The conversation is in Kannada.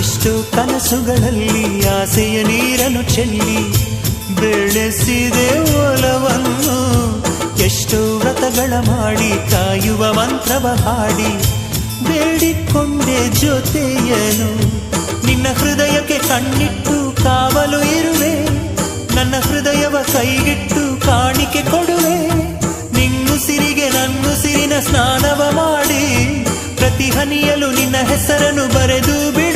ಎಷ್ಟೋ ಕನಸುಗಳಲ್ಲಿ ಆಸೆಯ ನೀರನ್ನು ಚೆಲ್ಲಿ ಬೆಳೆಸಿದೆ ಒಲವನ್ನು. ಎಷ್ಟೋ ವ್ರತಗಳ ಮಾಡಿ ಕಾಯುವ ಮಂತ್ರವ ಹಾಡಿ ಬೇಡಿಕೊಂಡೆ ಜೊತೆಯನು. ನಿನ್ನ ಹೃದಯಕ್ಕೆ ಕಣ್ಣಿಟ್ಟು ಕಾವಲು ಇರುವೆ, ನನ್ನ ಹೃದಯವ ಕೈಗಿಟ್ಟು ಕಾಣಿಕೆ ಕೊಡುವೆ. ನಿನ್ನುಸಿರಿಗೆ ನನ್ನುಸಿರಿನ ಸ್ನಾನವ ಮಾಡಿ ಪ್ರತಿ ಹನಿಯಲು ನಿನ್ನ ಹೆಸರನ್ನು ಬರೆದು ಬಿಡು.